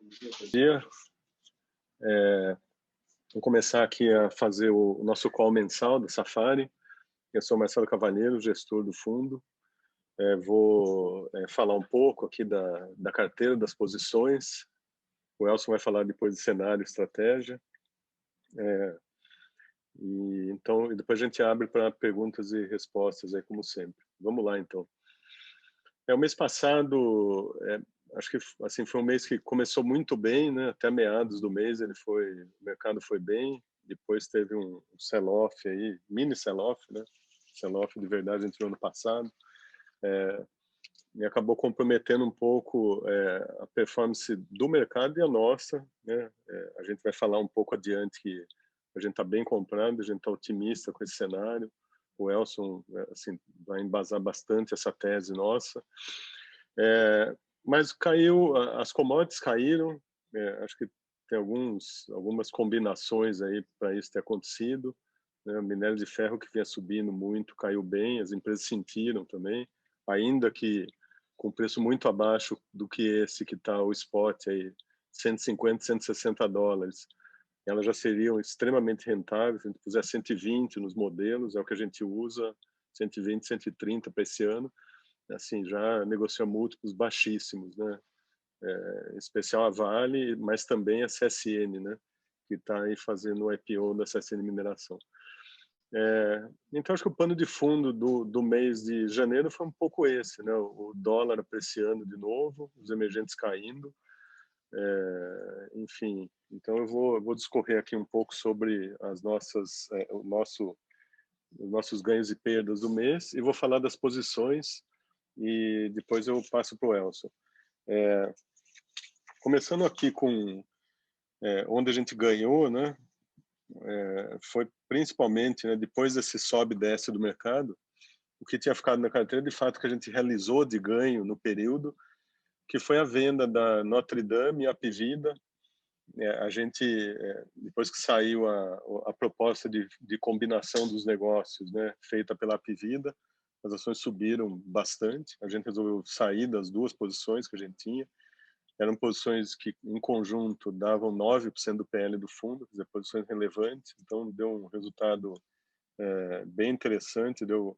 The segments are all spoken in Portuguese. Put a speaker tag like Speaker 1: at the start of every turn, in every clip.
Speaker 1: Bom dia. Vou começar aqui a fazer o nosso call mensal do Safari. Eu sou Marcelo Cavalheiro, gestor do fundo. Vou falar um pouco aqui da carteira, das posições. O Elson vai falar depois de cenário e estratégia. E depois a gente abre para perguntas e respostas, aí, como sempre. Vamos lá, então. O mês passado, acho que assim, foi um mês que começou muito bem, né? Até meados do mês o mercado foi bem. Depois teve um sell-off aí, mini sell-off, né? Sell-off de verdade entre o ano passado. E acabou comprometendo um pouco a performance do mercado e a nossa, né? A gente vai falar um pouco adiante que a gente está bem comprado, a gente está otimista com esse cenário. O Elson assim, vai embasar bastante essa tese nossa. Mas as commodities caíram. Acho que tem algumas combinações aí para isso ter acontecido, né? O minério de ferro, que vinha subindo muito, caiu bem, as empresas sentiram também, ainda que com preço muito abaixo do que esse que está o spot aí, 150, 160 dólares. Elas já seriam extremamente rentáveis. Se a gente puser 120 nos modelos, é o que a gente usa, 120, 130 para esse ano, assim, já negocia múltiplos baixíssimos, né? Em especial a Vale, mas também a CSN, né? Que está aí fazendo o IPO da CSN Mineração. Então, acho que o pano de fundo do mês de janeiro foi um pouco esse, né? O dólar apreciando de novo, os emergentes caindo. Enfim, então eu vou discorrer aqui um pouco sobre os nossos ganhos e perdas do mês e vou falar das posições e depois eu passo para o Elson. Começando aqui com onde a gente ganhou, né? Foi principalmente, né, depois desse sobe e desce do mercado, o que tinha ficado na carteira, de fato, que a gente realizou de ganho no período, que foi a venda da Notre Dame e a Apivida. A gente, depois que saiu a proposta de combinação dos negócios, né, feita pela Apivida, as ações subiram bastante. A gente resolveu sair das duas posições que a gente tinha. Eram posições que, em conjunto, davam 9% do PL do fundo, quer dizer, posições relevantes. Então, deu um resultado bem interessante, deu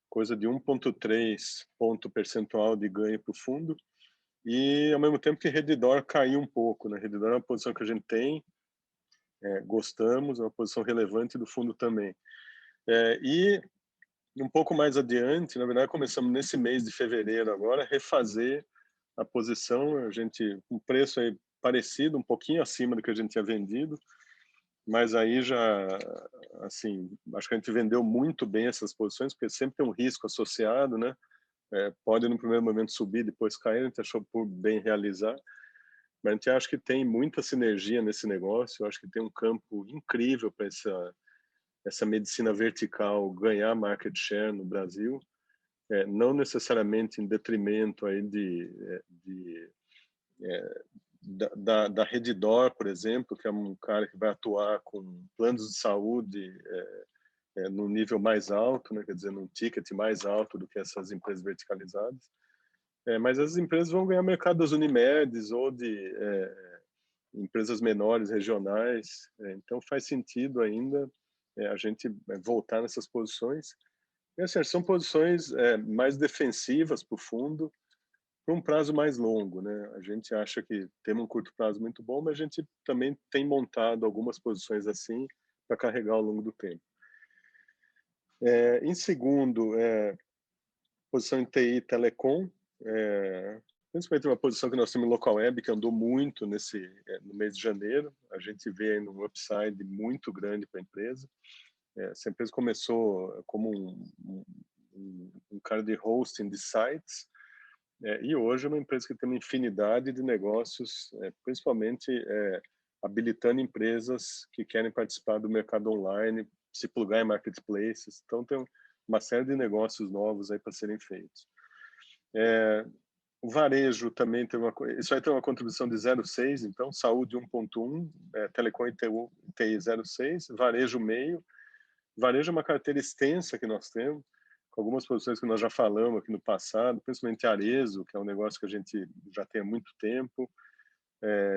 Speaker 1: coisa de 1,3 ponto percentual de ganho para o fundo. E, ao mesmo tempo, que Redditor caiu um pouco, né? Redditor é uma posição que a gente tem, gostamos, é uma posição relevante do fundo também. E um pouco mais adiante, na verdade, começamos nesse mês de fevereiro agora, refazer a posição, a gente, um preço aí parecido, um pouquinho acima do que a gente tinha vendido, mas aí já, assim, acho que a gente vendeu muito bem essas posições, porque sempre tem um risco associado, né? Pode no primeiro momento subir, depois cair, a gente achou por bem realizar, mas a gente acha que tem muita sinergia nesse negócio, eu acho que tem um campo incrível para essa medicina vertical ganhar market share no Brasil, não necessariamente em detrimento aí da Redditor, por exemplo, que é um cara que vai atuar com planos de saúde no nível mais alto, né? Quer dizer, num ticket mais alto do que essas empresas verticalizadas. Mas as empresas vão ganhar mercado das Unimedes ou de empresas menores, regionais. Então, faz sentido ainda a gente voltar nessas posições. E, assim, são posições mais defensivas para o fundo, por um prazo mais longo, né? A gente acha que tem um curto prazo muito bom, mas a gente também tem montado algumas posições assim para carregar ao longo do tempo. Em segundo, posição em TI e Telecom, principalmente uma posição que nós temos em Local Web, que andou muito no mês de janeiro. A gente vê aí um upside muito grande para a empresa. Essa empresa começou como um cara de hosting de sites, e hoje é uma empresa que tem uma infinidade de negócios, principalmente habilitando empresas que querem participar do mercado online, se plugar em marketplaces. Então, tem uma série de negócios novos aí para serem feitos. O varejo também tem isso aí tem uma contribuição de 0,6, então, saúde 1,1, telecom e TI 0,6, varejo meio. Varejo é uma carteira extensa que nós temos, com algumas posições que nós já falamos aqui no passado, principalmente Arezzo, que é um negócio que a gente já tem há muito tempo,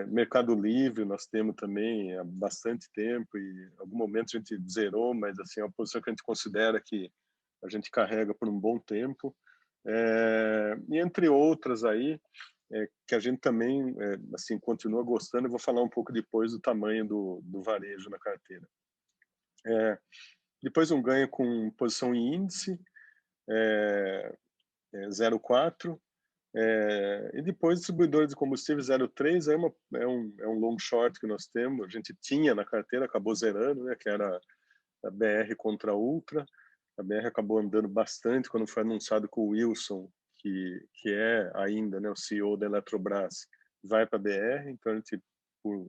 Speaker 1: Mercado Livre nós temos também há bastante tempo e em algum momento a gente zerou, mas assim, é uma posição que a gente considera que a gente carrega por um bom tempo. E entre outras aí, que a gente também assim, continua gostando, eu vou falar um pouco depois do tamanho do varejo na carteira. Depois um ganho com posição em índice, 0,4, e depois distribuidor de combustível 0,3 é um long short que nós temos, a gente tinha na carteira, acabou zerando, né, que era a BR contra a Ultra. A BR acabou andando bastante quando foi anunciado que o Wilson, que é ainda, né, o CEO da Eletrobras, vai para a BR, então a gente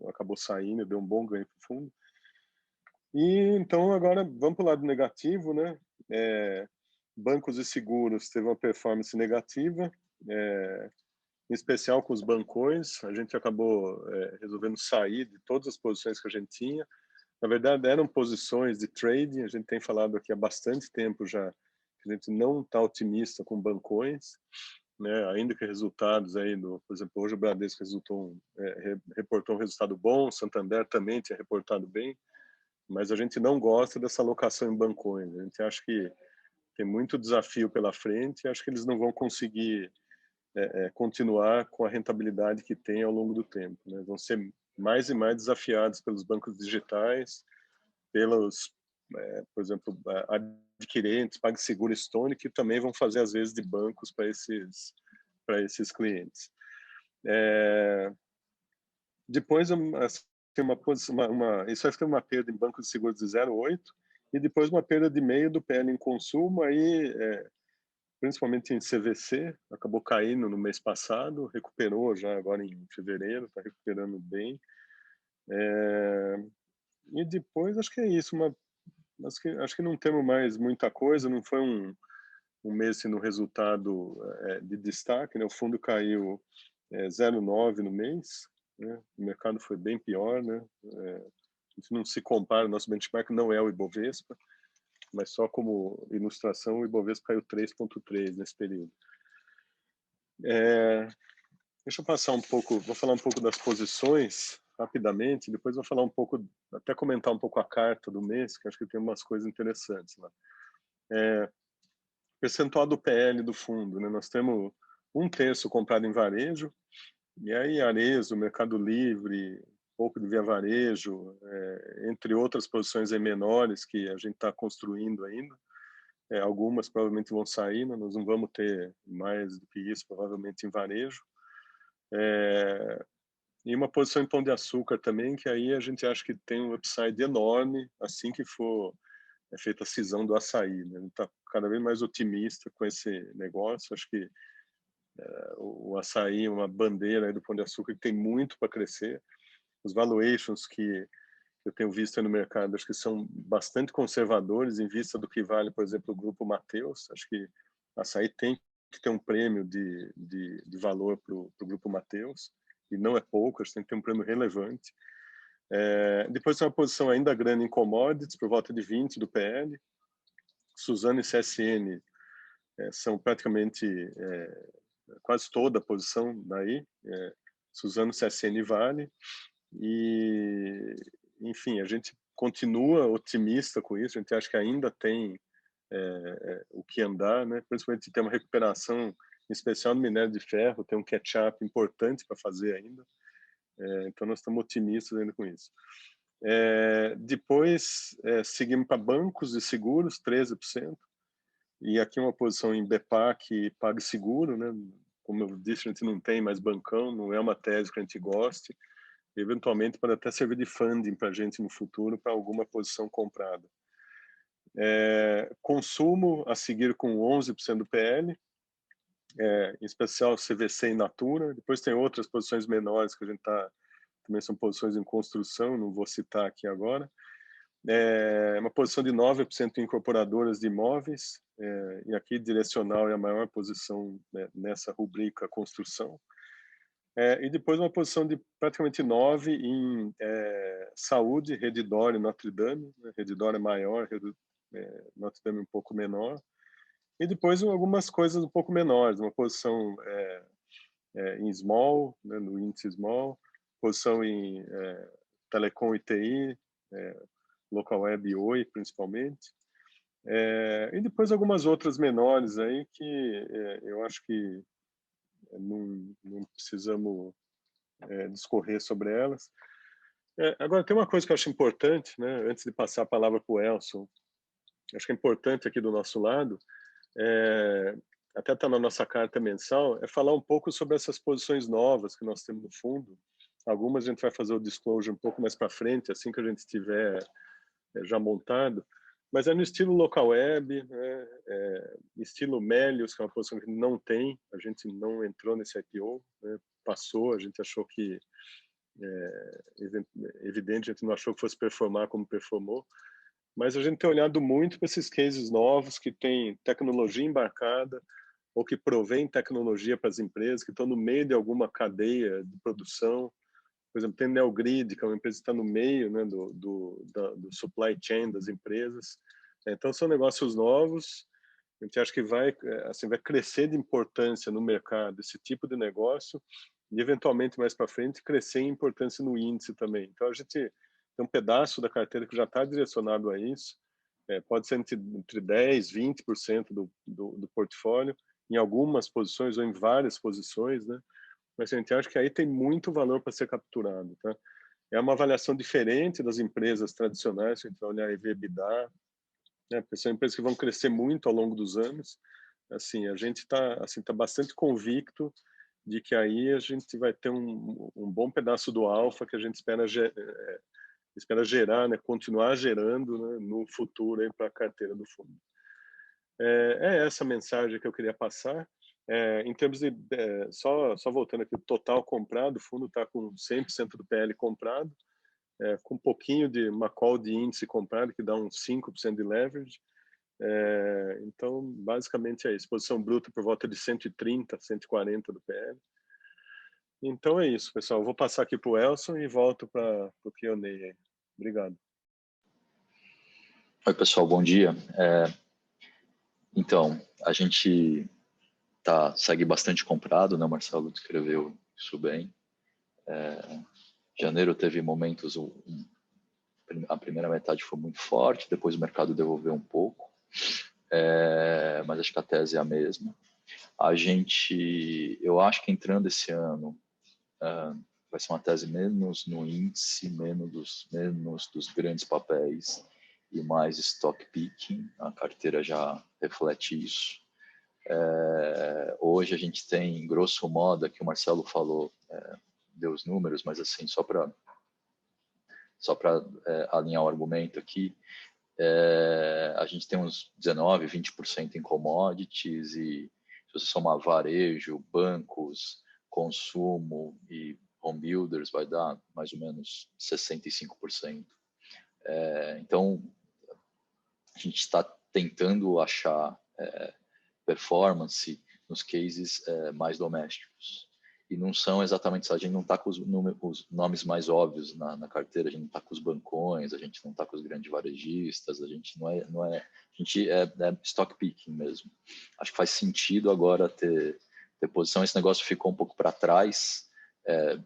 Speaker 1: acabou saindo, deu um bom ganho para o fundo. E então agora vamos para o lado negativo, né? Bancos e seguros teve uma performance negativa, em especial com os bancões. A gente acabou resolvendo sair de todas as posições que a gente tinha. Na verdade, eram posições de trading. A gente tem falado aqui há bastante tempo já que a gente não está otimista com bancões, né? Ainda que resultados aí por exemplo, hoje o Bradesco reportou um resultado bom, o Santander também tinha reportado bem, mas a gente não gosta dessa alocação em bancões. A gente acha que tem muito desafio pela frente e acho que eles não vão conseguir continuar com a rentabilidade que tem ao longo do tempo, né? Vão ser mais e mais desafiados pelos bancos digitais, por exemplo, adquirentes, PagSeguro, Stone, que também vão fazer às vezes de bancos para esses clientes. Depois tem isso vai ter uma perda em bancos de seguros de 0,8 e depois uma perda de meio do PL em consumo, aí principalmente em CVC, acabou caindo no mês passado, recuperou já agora em fevereiro, está recuperando bem. E depois acho que é isso, acho que não temos mais muita coisa, não foi um mês assim, no resultado de destaque, né? O fundo caiu 0,9 no mês, né? O mercado foi bem pior, né? A gente não se compara, nosso benchmark não é o Ibovespa, mas só como ilustração, o Ibovespa caiu 3,3 nesse período. Deixa eu passar um pouco, vou falar um pouco das posições rapidamente, depois vou falar um pouco, até comentar um pouco a carta do mês, que acho que tem umas coisas interessantes lá. Percentual do PL do fundo, né? Nós temos 1/3 comprado em varejo, e aí Arezzo, Mercado Livre, um pouco de Via Varejo, entre outras posições aí menores que a gente está construindo ainda. Algumas provavelmente vão sair, né? Nós não vamos ter mais do que isso, provavelmente, em varejo. E uma posição em Pão de Açúcar também, que aí a gente acha que tem um upside enorme assim que for feita a cisão do açaí, né? A gente está cada vez mais otimista com esse negócio. Acho que o açaí é uma bandeira aí do Pão de Açúcar que tem muito para crescer. Os valuations que eu tenho visto aí no mercado, acho que são bastante conservadores em vista do que vale, por exemplo, o Grupo Mateus. Acho que açaí tem que ter um prêmio de valor para o Grupo Mateus, e não é pouco, acho que tem que ter um prêmio relevante. Depois tem uma posição ainda grande em commodities, por volta de 20 do PL. Suzano e CSN são praticamente quase toda a posição daí. Suzano, CSN e Vale. E, enfim, a gente continua otimista com isso, a gente acha que ainda tem o que andar, né? Principalmente tem uma recuperação, em especial no minério de ferro, tem um catch-up importante para fazer ainda. Então nós estamos otimistas ainda com isso. Depois seguimos para bancos e seguros, 13%. E aqui uma posição em BPAC e PagSeguro, né? Como eu disse, a gente não tem mais bancão, não é uma tese que a gente goste. Eventualmente pode até servir de funding para a gente no futuro, para alguma posição comprada. Consumo a seguir com 11% do PL, em especial CVC e Natura. Depois tem outras posições menores que a gente também são posições em construção, não vou citar aqui agora. Uma posição de 9% em incorporadoras de imóveis, e aqui direcional é a maior posição, né, nessa rubrica construção. E depois uma posição de praticamente 9% em saúde, Redditor e Notre Dame. Né? Redditor é maior, Notre Dame um pouco menor. E depois algumas coisas um pouco menores, uma posição em small, né, no índice small, posição em telecom e TI, local web e Oi, principalmente. E depois algumas outras menores aí que eu acho que não precisamos discorrer sobre elas. Agora, tem uma coisa que eu acho importante, né, antes de passar a palavra para o Elson, acho que é importante aqui do nosso lado, até está na nossa carta mensal, é falar um pouco sobre essas posições novas que nós temos no fundo. Algumas a gente vai fazer o disclosure um pouco mais para frente, assim que a gente tiver já montado, mas é no estilo local web, né, estilo Melius, que é uma posição que não tem, a gente não entrou nesse IPO, né, passou, a gente achou que evidente, a gente não achou que fosse performar como performou, mas a gente tem olhado muito para esses cases novos que têm tecnologia embarcada ou que provém tecnologia para as empresas, que estão no meio de alguma cadeia de produção. Por exemplo, tem Neogrid, que é uma empresa que está no meio, né, do supply chain das empresas. Então, são negócios novos. A gente acha que vai crescer de importância no mercado esse tipo de negócio e, eventualmente, mais para frente, crescer em importância no índice também. Então, a gente tem um pedaço da carteira que já está direcionado a isso. Pode ser entre 10% e 20% do portfólio, em algumas posições ou em várias posições, né? Mas a gente acha que aí tem muito valor para ser capturado, tá? É uma avaliação diferente das empresas tradicionais, se a gente vai olhar EBITDA, né? Porque são empresas que vão crescer muito ao longo dos anos. Assim, a gente está tá bastante convicto de que aí a gente vai ter um bom pedaço do alfa que a gente espera gerar, né? Continuar gerando, né? No futuro para a carteira do fundo. É essa mensagem que eu queria passar. Em termos de só voltando aqui, o total comprado, o fundo está com 100% do PL comprado, com um pouquinho de uma call de índice comprado, que dá uns 5% de leverage. Então, basicamente é isso. Posição bruta por volta de 130, 140 do PL. Então é isso, pessoal. Eu vou passar aqui para o Elson e volto para o Q&A. Obrigado.
Speaker 2: Oi, pessoal, bom dia. Então, a gente segue bastante comprado, né? O Marcelo descreveu isso bem. Janeiro teve momentos, a primeira metade foi muito forte, depois o mercado devolveu um pouco, mas acho que a tese é a mesma. Eu acho que entrando esse ano, vai ser uma tese menos no índice, menos dos grandes papéis e mais stock picking. A carteira já reflete isso. Hoje a gente tem, grosso modo, que o Marcelo falou, deu os números, mas assim, só para alinhar o argumento aqui, a gente tem uns 19%, 20% em commodities e se você somar varejo, bancos, consumo e home builders, vai dar mais ou menos 65%. Então, a gente está tentando achar performance nos cases mais domésticos. E não são exatamente, a gente não está com os nomes mais óbvios na carteira, a gente não está com os bancões, a gente não está com os grandes varejistas, a gente não é a gente é stock picking mesmo. Acho que faz sentido agora ter posição. Esse negócio ficou um pouco para trás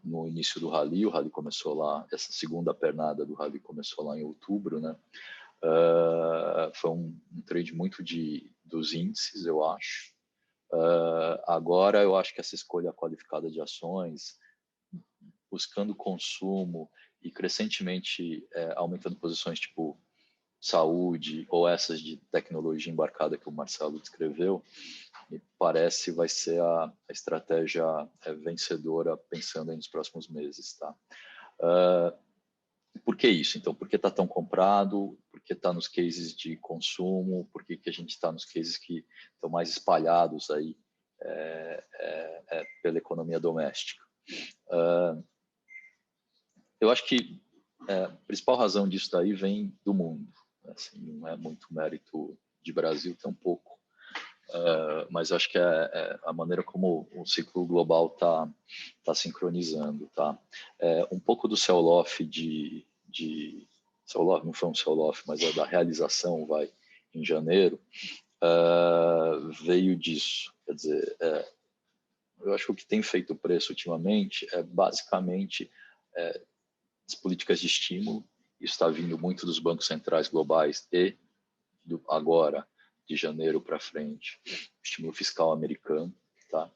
Speaker 2: no início do rally. O rally começou lá, essa segunda pernada do rally começou lá em outubro, né? Foi um trade muito dos índices, eu acho. Agora eu acho que essa escolha qualificada de ações, buscando consumo e crescentemente aumentando posições tipo saúde ou essas de tecnologia embarcada que o Marcelo descreveu, me parece vai ser a estratégia vencedora pensando aí nos próximos meses, tá? Por que isso? Então, por que está tão comprado? Por que está nos cases de consumo? Por que a gente está nos cases que estão mais espalhados aí pela economia doméstica? Eu acho que a principal razão disso daí vem do mundo. Assim, não é muito mérito de Brasil, tem um pouco. Mas eu acho que é a maneira como o ciclo global está sincronizando. Tá? Um pouco do sell-off sell-off, não foi um sell-off, mas da realização em janeiro, veio disso. Quer dizer, eu acho que o que tem feito o preço ultimamente é basicamente as políticas de estímulo. Isso está vindo muito dos bancos centrais globais e agora, de janeiro para frente, estímulo fiscal americano, tá?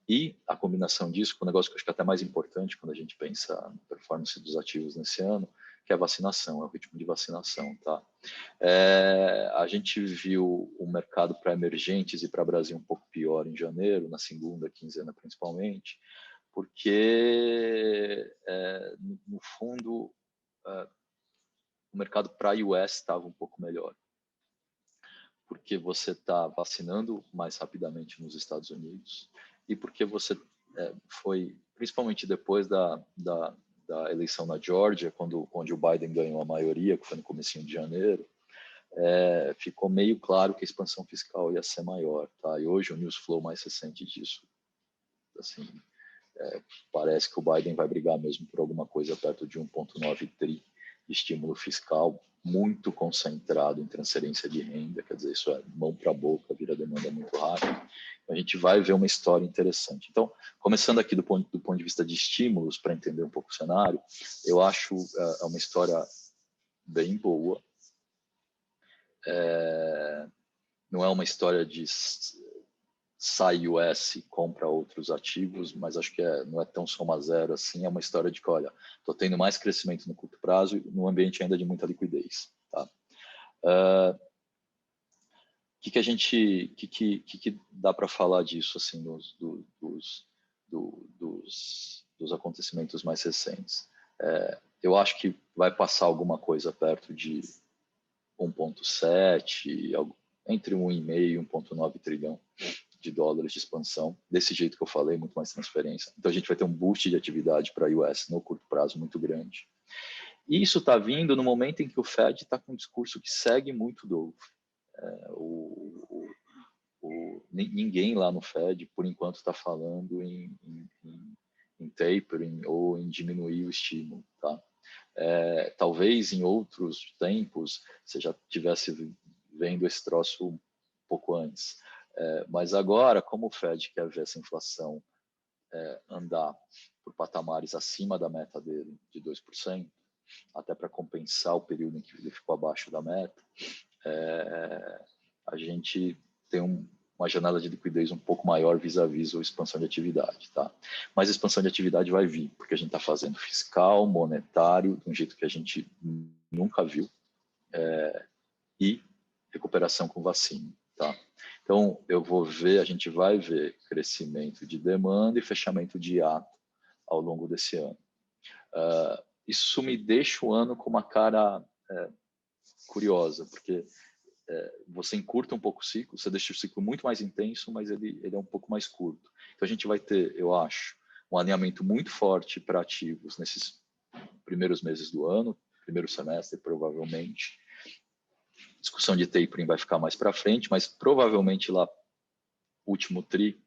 Speaker 2: E a combinação disso com um negócio que eu acho que é até mais importante quando a gente pensa na performance dos ativos nesse ano, que é a vacinação, é o ritmo de vacinação, tá? A gente viu o mercado para emergentes e para Brasil um pouco pior em janeiro, na segunda quinzena principalmente, porque, no fundo, o mercado para a US estava um pouco melhor, porque você está vacinando mais rapidamente nos Estados Unidos e porque você foi, principalmente depois da eleição na Geórgia, onde o Biden ganhou a maioria, que foi no comecinho de janeiro, ficou meio claro que a expansão fiscal ia ser maior, tá? E hoje o news flow mais recente disso, assim, parece que o Biden vai brigar mesmo por alguma coisa perto de 1,9 tri de estímulo fiscal, muito concentrado em transferência de renda, quer dizer, isso é mão para boca, vira demanda muito rápido. A gente vai ver uma história interessante. Então, começando aqui do ponto de vista de estímulos, para entender um pouco o cenário, eu acho uma história bem boa. Não é uma história de sai US e compra outros ativos, mas acho que não é tão soma zero assim, é uma história de que, olha, estou tendo mais crescimento no curto prazo num ambiente ainda de muita liquidez. Tá? Que dá para falar disso assim dos acontecimentos mais recentes? Eu acho que vai passar alguma coisa perto de 1,7, entre 1,5 e 1,9 trilhão de dólares de expansão, desse jeito que eu falei, muito mais transferência. Então a gente vai ter um boost de atividade para a US no curto prazo muito grande. E isso está vindo no momento em que o Fed está com um discurso que segue muito dovo. Ninguém lá no Fed, por enquanto, está falando em tapering ou em diminuir o estímulo. Tá? Talvez em outros tempos você já estivesse vendo esse troço um pouco antes. Mas agora, como o Fed quer ver essa inflação andar por patamares acima da meta dele de 2%, até para compensar o período em que ele ficou abaixo da meta, a gente tem uma janela de liquidez um pouco maior vis-à-vis a expansão de atividade. Tá? Mas a expansão de atividade vai vir, porque a gente está fazendo fiscal, monetário, de um jeito que a gente nunca viu, e recuperação com vacina. Tá? Então, a gente vai ver crescimento de demanda e fechamento de hiato ao longo desse ano. Isso me deixa o ano com uma cara curiosa, porque você encurta um pouco o ciclo, você deixa o ciclo muito mais intenso, mas ele é um pouco mais curto. Então, a gente vai ter, eu acho, um alinhamento muito forte para ativos nesses primeiros meses do ano, primeiro semestre, provavelmente. Discussão de tapering vai ficar mais para frente, mas provavelmente lá, último tri,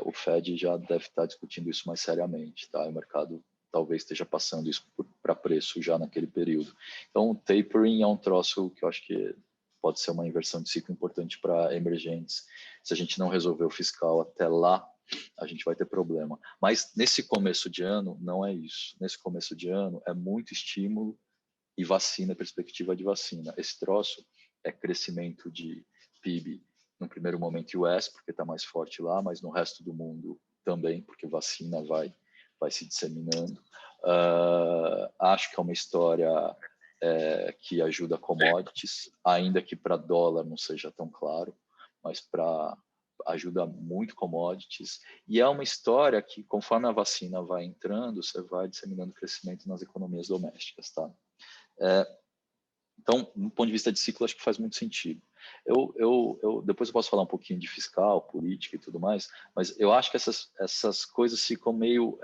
Speaker 2: o Fed já deve estar discutindo isso mais seriamente. Tá? O mercado talvez esteja passando isso para preço já naquele período. Então, o tapering é um troço que eu acho que pode ser uma inversão de ciclo importante para emergentes. Se a gente não resolver o fiscal até lá, a gente vai ter problema. Mas nesse começo de ano, não é isso. Nesse começo de ano, é muito estímulo e vacina, perspectiva de vacina. Esse troço é crescimento de PIB no primeiro momento US, porque está mais forte lá, mas no resto do mundo também, porque vacina vai se disseminando. Acho que é uma história que ajuda commodities, ainda que para dólar não seja tão claro, mas ajuda muito commodities. E é uma história que, conforme a vacina vai entrando, você vai disseminando crescimento nas economias domésticas. Tá? Então, do ponto de vista de ciclo, acho que faz muito sentido. Depois eu posso falar um pouquinho de fiscal, política e tudo mais, mas eu acho que essas coisas ficam meio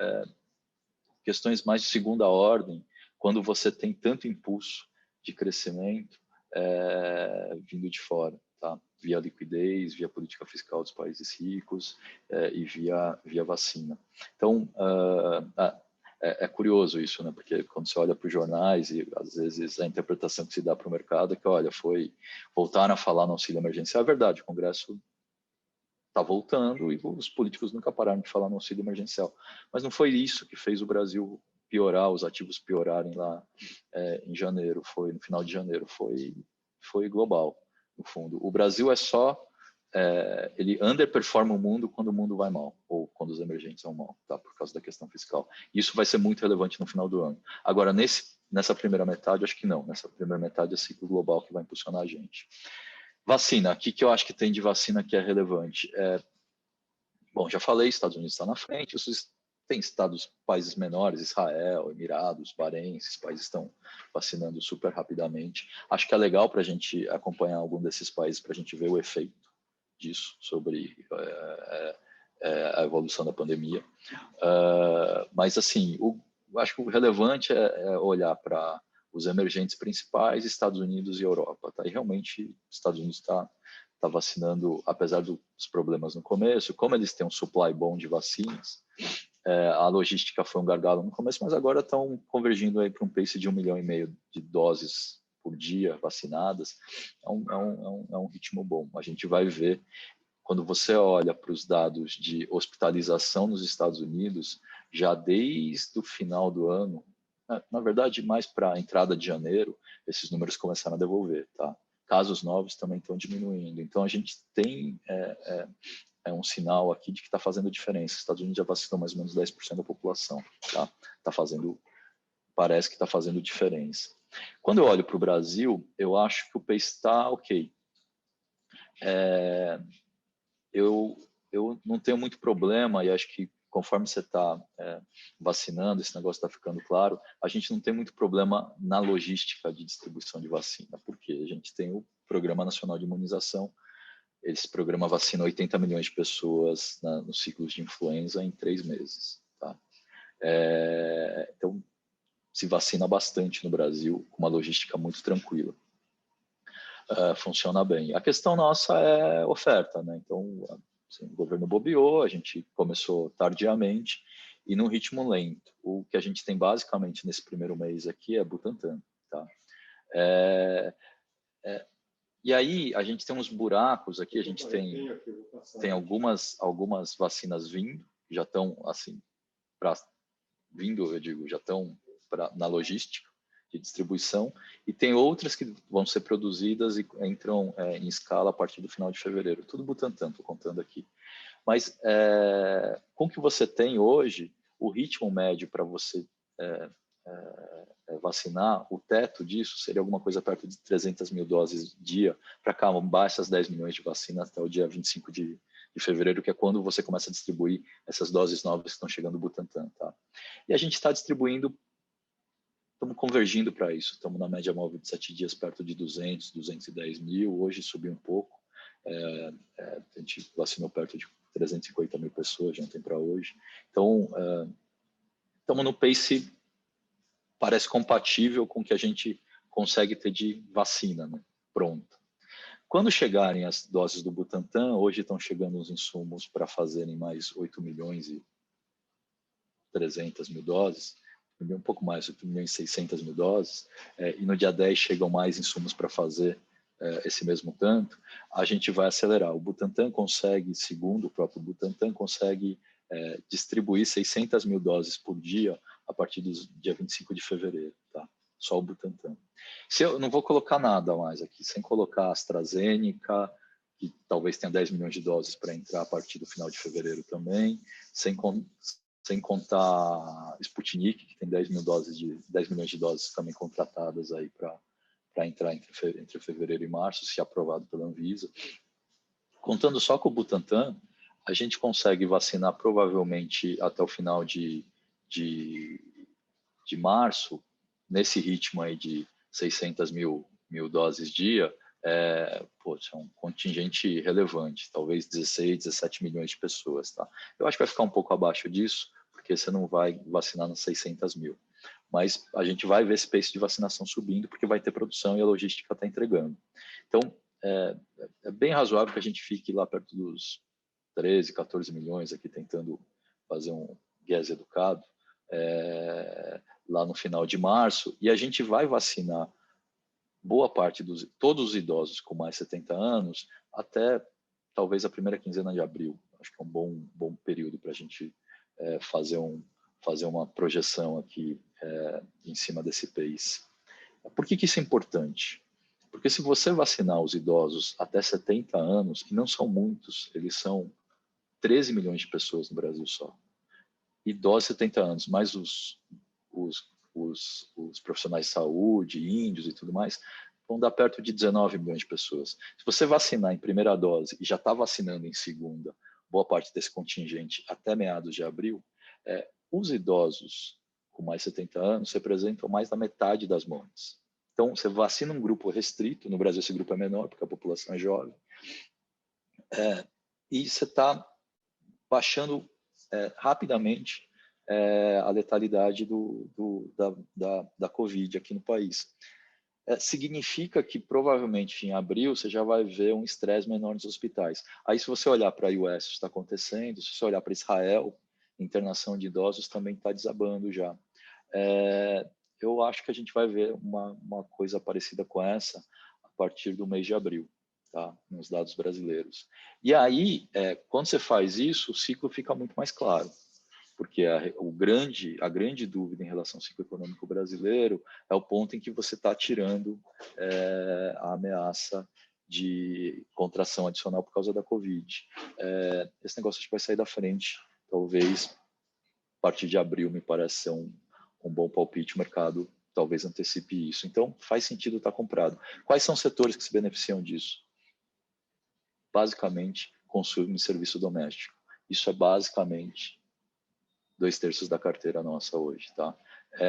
Speaker 2: questões mais de segunda ordem quando você tem tanto impulso de crescimento vindo de fora, tá? Via liquidez, via política fiscal dos países ricos e via vacina. Então, é curioso isso, né? Porque quando você olha para os jornais e às vezes a interpretação que se dá para o mercado é que, olha, voltaram a falar no auxílio emergencial. É verdade, o Congresso está voltando e os políticos nunca pararam de falar no auxílio emergencial. Mas não foi isso que fez o Brasil piorar, os ativos piorarem lá em janeiro, no final de janeiro, foi global, no fundo. O Brasil ele underperforma o mundo quando o mundo vai mal, ou quando os emergentes vão mal, tá? Por causa da questão fiscal. Isso vai ser muito relevante no final do ano. Agora, nessa primeira metade, acho que não. Nessa primeira metade é ciclo global que vai impulsionar a gente. Vacina. O que eu acho que tem de vacina que é relevante? Bom, já falei, Estados Unidos está na frente, tem países menores, Israel, Emirados, Bahrein, esses países estão vacinando super rapidamente. Acho que é legal para a gente acompanhar algum desses países para a gente ver o efeito disso sobre a evolução da pandemia. Mas, assim, acho que o relevante é olhar para os emergentes principais, Estados Unidos e Europa. Tá? E realmente, Estados Unidos está vacinando, apesar dos problemas no começo, como eles têm um supply bom de vacinas, a logística foi um gargalo no começo, mas agora estão convergindo aí para um pace de 1,5 milhão de doses por dia vacinadas. É um ritmo bom. A gente vai ver, quando você olha para os dados de hospitalização nos Estados Unidos, já desde o final do ano, na verdade, mais para a entrada de janeiro, esses números começaram a devolver, tá? Casos novos também estão diminuindo. Então, a gente tem um sinal aqui de que está fazendo diferença. Os Estados Unidos já vacinou mais ou menos 10% da população. Tá? Parece que está fazendo diferença. Quando eu olho para o Brasil, eu acho que o pace está ok. Eu não tenho muito problema, e acho que conforme você está vacinando, esse negócio está ficando claro, a gente não tem muito problema na logística de distribuição de vacina, porque a gente tem o Programa Nacional de Imunização. Esse programa vacina 80 milhões de pessoas nos ciclos de influenza em 3 meses. Tá? Então, se vacina bastante no Brasil, com uma logística muito tranquila. Funciona bem. A questão nossa é oferta, né? Então, assim, o governo bobeou, a gente começou tardiamente e num ritmo lento. O que a gente tem basicamente nesse primeiro mês aqui é Butantan. Tá? E aí a gente tem uns buracos aqui, a gente tem algumas vacinas vindo, já estão assim, já estão na logística de distribuição, e tem outras que vão ser produzidas e entram em escala a partir do final de fevereiro. Tudo Butantan, estou contando aqui. Mas com o que você tem hoje, o ritmo médio para você vacinar, o teto disso seria alguma coisa perto de 300 mil doses dia para acabar essas 10 milhões de vacinas até o dia 25 de fevereiro, que é quando você começa a distribuir essas doses novas que estão chegando do Butantan. Tá? E a gente está distribuindo, estamos convergindo para isso, estamos na média móvel de 7 dias perto de 200, 210 mil, hoje subiu um pouco, a gente vacinou perto de 350 mil pessoas de ontem para hoje. Então, estamos no pace, parece compatível com o que a gente consegue ter de vacina, né? Pronta. Quando chegarem as doses do Butantan, hoje estão chegando os insumos para fazerem mais 8 milhões e 300 mil doses, um pouco mais, 8 milhões e 600 mil doses, e no dia 10 chegam mais insumos para fazer esse mesmo tanto, a gente vai acelerar. O Butantan consegue, segundo o próprio Butantan, consegue distribuir 600 mil doses por dia a partir do dia 25 de fevereiro, tá? Só o Butantan. Eu não vou colocar nada mais aqui, sem colocar a AstraZeneca, que talvez tenha 10 milhões de doses para entrar a partir do final de fevereiro também, sem contar Sputnik, que tem 10 milhões de doses também contratadas aí para entrar entre fevereiro e março, se aprovado pela Anvisa. Contando só com o Butantan, a gente consegue vacinar provavelmente até o final de março, nesse ritmo aí de 600 mil doses dia, é um contingente relevante, talvez 16, 17 milhões de pessoas. Tá? Eu acho que vai ficar um pouco abaixo disso, porque você não vai vacinar nas 600 mil. Mas a gente vai ver esse pace de vacinação subindo, porque vai ter produção e a logística está entregando. Então, é bem razoável que a gente fique lá perto dos 13, 14 milhões aqui tentando fazer um guess educado lá no final de março, e a gente vai vacinar boa parte todos os idosos com mais de 70 anos até talvez a primeira quinzena de abril. Acho que é um bom período para a gente fazer fazer uma projeção aqui em cima desse pace. Por que isso é importante? Porque se você vacinar os idosos até 70 anos, que não são muitos, eles são 13 milhões de pessoas no Brasil só, idosos 70 anos, mais os profissionais de saúde, índios e tudo mais, vão dar perto de 19 milhões de pessoas. Se você vacinar em primeira dose e já está vacinando em segunda, boa parte desse contingente até meados de abril, os idosos com mais de 70 anos representam mais da metade das mortes. Então, você vacina um grupo restrito, no Brasil esse grupo é menor, porque a população é jovem, e você está baixando rapidamente a letalidade da Covid aqui no país. Significa que provavelmente em abril você já vai ver um estresse menor nos hospitais. Aí se você olhar para a US, isso está acontecendo, se você olhar para Israel, internação de idosos também está desabando já. Eu acho que a gente vai ver uma coisa parecida com essa a partir do mês de abril, tá? Nos dados brasileiros. E aí, quando você faz isso, o ciclo fica muito mais claro, porque a grande dúvida em relação ao ciclo econômico brasileiro é o ponto em que você está tirando a ameaça de contração adicional por causa da Covid. Esse negócio acho que vai sair da frente, talvez a partir de abril, me parece ser um bom palpite, o mercado talvez antecipe isso. Então, faz sentido estar comprado. Quais são os setores que se beneficiam disso? Basicamente, consumo e serviço doméstico. Isso é basicamente 2/3 da carteira nossa hoje, tá?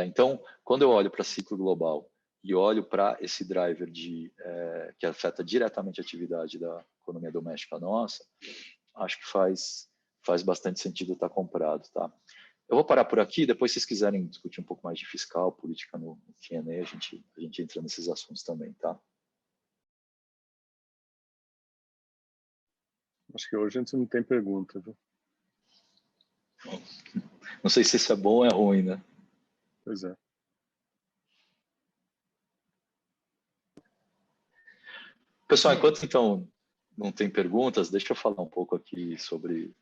Speaker 2: Então, quando eu olho para ciclo global e olho para esse driver que afeta diretamente a atividade da economia doméstica nossa, acho que faz bastante sentido estar comprado, tá? Eu vou parar por aqui, depois se vocês quiserem discutir um pouco mais de fiscal, política no Q&A, a gente entra nesses assuntos também, tá?
Speaker 1: Acho que hoje a gente não tem pergunta, viu?
Speaker 2: Não sei se isso é bom ou é ruim, né?
Speaker 1: Pois é.
Speaker 2: Pessoal, enquanto então não tem perguntas, deixa eu falar um pouco aqui sobre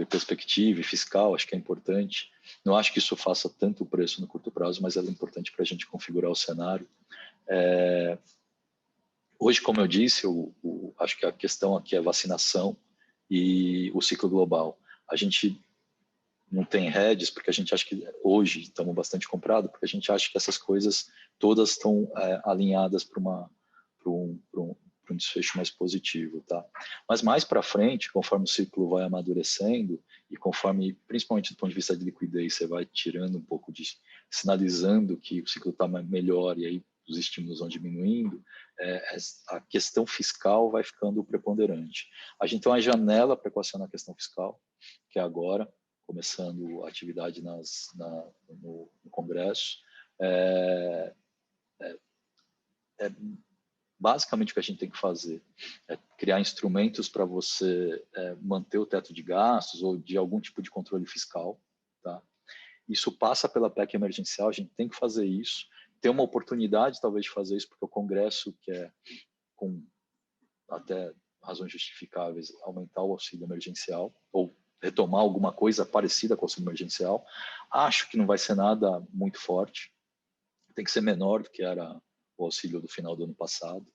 Speaker 2: perspectiva e fiscal, acho que é importante. Não acho que isso faça tanto preço no curto prazo, mas é importante para a gente configurar o cenário. Hoje, como eu disse, acho que a questão aqui é vacinação e o ciclo global. A gente não tem hedges, porque a gente acha que hoje estamos bastante comprados, porque a gente acha que essas coisas todas estão alinhadas para um desfecho mais positivo, tá? Mas mais para frente, conforme o ciclo vai amadurecendo e conforme, principalmente do ponto de vista de liquidez, você vai tirando um pouco sinalizando que o ciclo está melhor e aí os estímulos vão diminuindo, a questão fiscal vai ficando preponderante. A gente tem uma janela para equacionar a questão fiscal, que é agora, começando a atividade no Congresso. Basicamente o que a gente tem que fazer é criar instrumentos para você manter o teto de gastos ou de algum tipo de controle fiscal, tá? Isso passa pela PEC emergencial, a gente tem que fazer isso. Tem uma oportunidade talvez de fazer isso porque o Congresso quer, com até razões justificáveis, aumentar o auxílio emergencial ou retomar alguma coisa parecida com o auxílio emergencial. Acho que não vai ser nada muito forte, tem que ser menor do que era o auxílio do final do ano passado.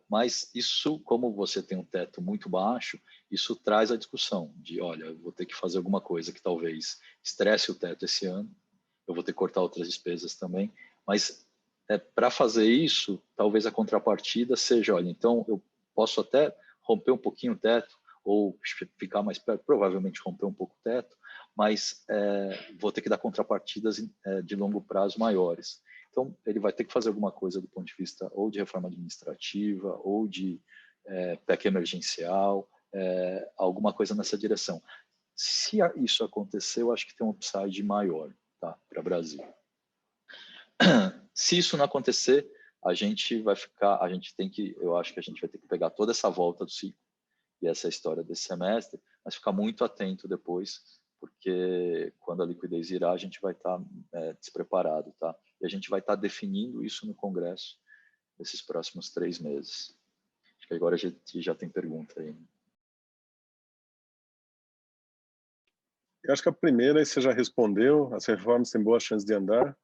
Speaker 2: Mas isso, como você tem um teto muito baixo, isso traz a discussão de, olha, eu vou ter que fazer alguma coisa que talvez estresse o teto esse ano, eu vou ter que cortar outras despesas também, mas para fazer isso, talvez a contrapartida seja, olha, então eu posso até romper um pouquinho o teto, ou ficar mais perto, provavelmente romper um pouco o teto, mas vou ter que dar contrapartidas de longo prazo maiores. Então, ele vai ter que fazer alguma coisa do ponto de vista ou de reforma administrativa, ou de PEC emergencial, alguma coisa nessa direção. Se isso acontecer, eu acho que tem um upside maior, tá, para o Brasil. Se isso não acontecer, a gente vai ficar, eu acho que a gente vai ter que pegar toda essa volta do ciclo e essa história desse semestre, mas ficar muito atento depois, porque quando a liquidez virar, a gente vai estar despreparado, tá? E a gente vai estar definindo isso no Congresso nesses próximos 3 meses. Acho que agora a gente já tem pergunta aí.
Speaker 1: Eu acho que a primeira aí você já respondeu, as reformas têm boa chance de andar,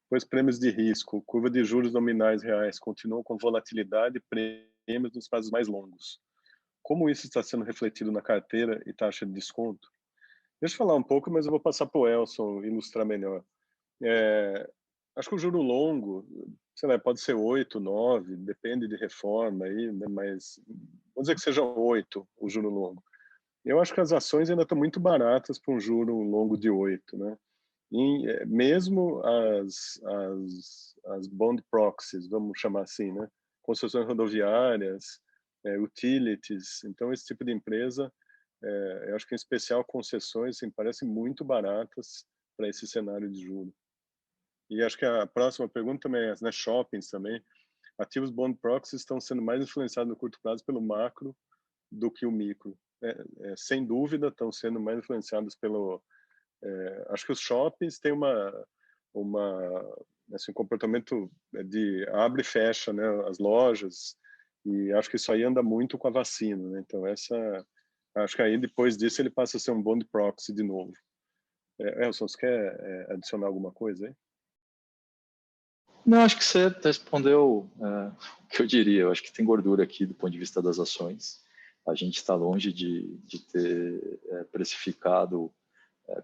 Speaker 1: pois prêmios de risco, curva de juros nominais reais continuam com volatilidade e prêmios nos prazos mais longos. Como isso está sendo refletido na carteira e taxa de desconto? Deixa eu falar um pouco, mas eu vou passar para o Elson ilustrar melhor. Acho que o juro longo, sei lá, pode ser 8, 9, depende de reforma aí, né, mas vamos dizer que seja 8 o juro longo. Eu acho que as ações ainda estão muito baratas para um juro longo de 8, né? E, mesmo as bond proxies, vamos chamar assim, né? Concessões rodoviárias, utilities. Então, esse tipo de empresa, eu acho que em especial concessões, assim, parecem muito baratas para esse cenário de juros. E acho que a próxima pergunta também é, né, shoppings também. Ativos bond proxies estão sendo mais influenciados no curto prazo pelo macro do que o micro. Sem dúvida, estão sendo mais influenciados pelo... acho que os shoppings têm assim, um comportamento de abre e fecha, né, as lojas, e acho que isso aí anda muito com a vacina, né? Então, acho que aí depois disso ele passa a ser um bond proxy de novo. Elson, você quer adicionar alguma coisa aí?
Speaker 2: Não, acho que você respondeu o que eu diria. Eu acho que tem gordura aqui do ponto de vista das ações. A gente está longe de ter precificado.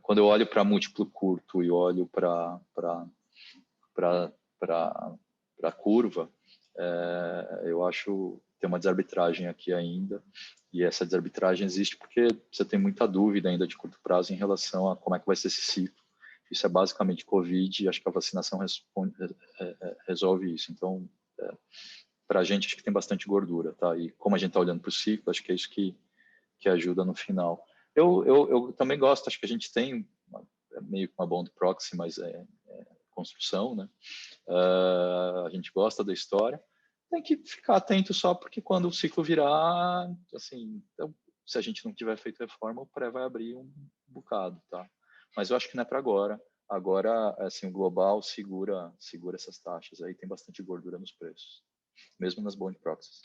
Speaker 2: Quando eu olho para múltiplo curto e olho para a curva, eu acho que tem uma desarbitragem aqui ainda. E essa desarbitragem existe porque você tem muita dúvida ainda de curto prazo em relação a como é que vai ser esse ciclo. Isso é basicamente Covid e acho que a vacinação resolve isso. Então, para a gente, acho que tem bastante gordura, tá? E como a gente está olhando para o ciclo, acho que é isso que ajuda no final. Eu também gosto, acho que a gente tem meio que uma bond proxy, mas construção, né? A gente gosta da história. Tem que ficar atento só porque quando o ciclo virar, assim, então, se a gente não tiver feito reforma, o pré vai abrir um bocado, tá? Mas eu acho que não é para agora. Agora, assim, o global segura essas taxas. Aí tem bastante gordura nos preços, mesmo nas bond proxies.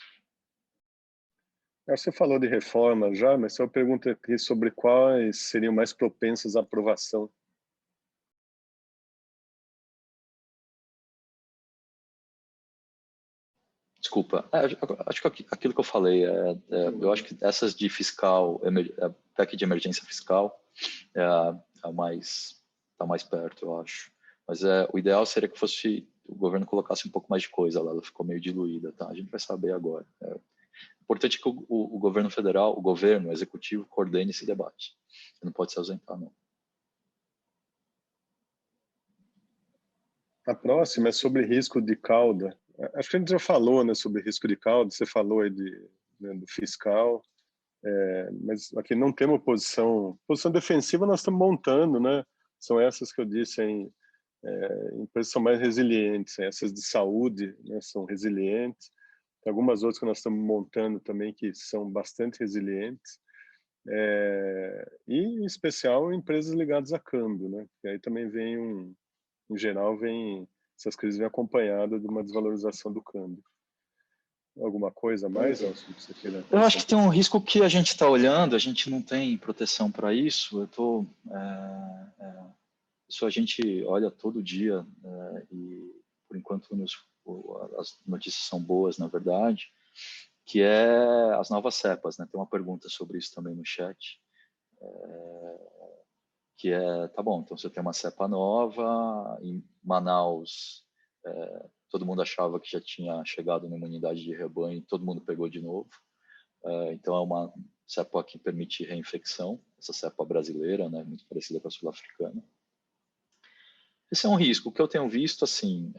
Speaker 1: Você falou de reforma já, mas eu pergunto aqui sobre quais seriam mais propensas à aprovação.
Speaker 2: Desculpa, acho que aquilo que eu falei, eu acho que essas de fiscal, PEC de emergência fiscal, tá mais perto, eu acho. Mas o ideal seria que o governo colocasse um pouco mais de coisa lá, ela ficou meio diluída, tá? A gente vai saber agora. Importante que o governo federal, o executivo, coordene esse debate. Não pode se ausentar, não.
Speaker 1: A próxima é sobre risco de cauda. Acho que a gente já falou, né, sobre risco de cauda, você falou aí né, do fiscal, mas aqui não temos posição defensiva, nós estamos montando, né? São essas que eu disse, empresas são mais resilientes, essas de saúde, né, são resilientes. Tem algumas outras que nós estamos montando também que são bastante resilientes. E, em especial, empresas ligadas a câmbio, né? E aí também em geral, essas crises vêm acompanhadas de uma desvalorização do câmbio. Alguma coisa a mais, Elson, que você queira?
Speaker 2: Eu acho que tem um risco que a gente está olhando, a gente não tem proteção para isso. Isso a gente olha todo dia e, por enquanto, as notícias são boas, na verdade, que é as novas cepas, né? Tem uma pergunta sobre isso também no chat, tá bom, então você tem uma cepa nova, em Manaus, todo mundo achava que já tinha chegado na imunidade de rebanho, todo mundo pegou de novo. Então é uma cepa que permite reinfecção, essa cepa brasileira, né, muito parecida com a sul-africana. Esse é um risco. O que eu tenho visto, assim,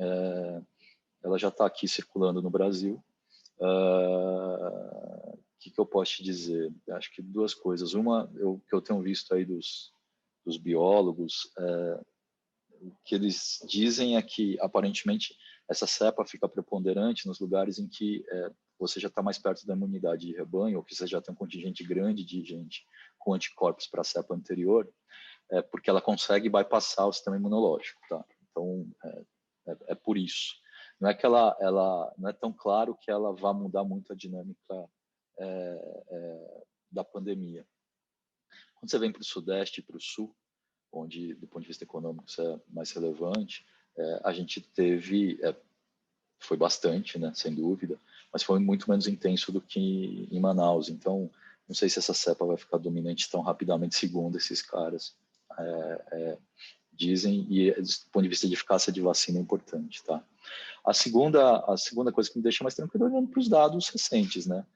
Speaker 2: ela já está aqui circulando no Brasil. O que eu posso te dizer? Acho que duas coisas. Uma, que eu tenho visto aí dos biólogos, o que eles dizem é que, aparentemente, essa cepa fica preponderante nos lugares em que você já está mais perto da imunidade de rebanho, ou que você já tem um contingente grande de gente com anticorpos para a cepa anterior, porque ela consegue bypassar o sistema imunológico, tá? Então, é por isso. Não é que ela não é tão claro que ela vá mudar muito a dinâmica da pandemia. Quando você vem para o Sudeste e para o Sul, onde, do ponto de vista econômico, isso é mais relevante, a gente teve, foi bastante, né, sem dúvida, mas foi muito menos intenso do que em Manaus. Então, não sei se essa cepa vai ficar dominante tão rapidamente, segundo esses caras dizem, e do ponto de vista de eficácia de vacina é importante, tá? A segunda coisa que me deixa mais tranquilo é olhando para os dados recentes, né?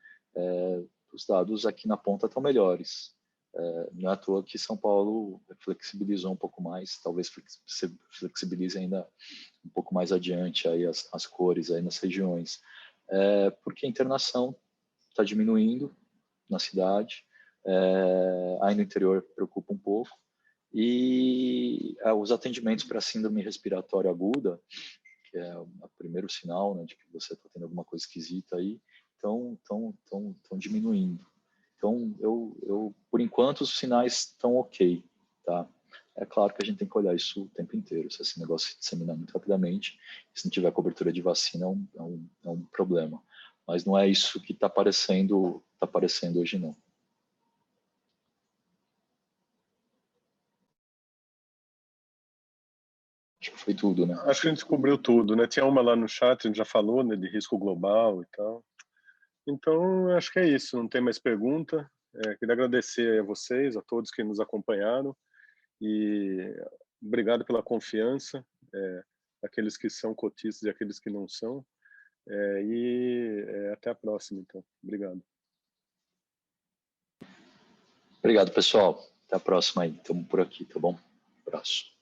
Speaker 2: Os dados aqui na ponta estão melhores. Não é à toa que São Paulo flexibilizou um pouco mais, talvez flexibilize ainda um pouco mais adiante aí as cores aí nas regiões, porque a internação está diminuindo na cidade, aí no interior preocupa um pouco, e os atendimentos para síndrome respiratória aguda, que é o primeiro sinal, né, de que você está tendo alguma coisa esquisita aí, estão diminuindo. Então, por enquanto, os sinais estão ok, tá? É claro que a gente tem que olhar isso o tempo inteiro. Se esse negócio se disseminar muito rapidamente, se não tiver cobertura de vacina, é um problema. Mas não é isso que está aparecendo hoje, não. Acho que foi tudo, né?
Speaker 1: Acho que a gente cobriu tudo, né? Tinha uma lá no chat, a gente já falou, né, de risco global e tal. Então, acho que é isso. Não tem mais pergunta. Queria agradecer a vocês, a todos que nos acompanharam. E obrigado pela confiança, aqueles que são cotistas e aqueles que não são. Até a próxima, então. Obrigado.
Speaker 2: Obrigado, pessoal. Até a próxima aí. Estamos por aqui, tá bom? Um abraço.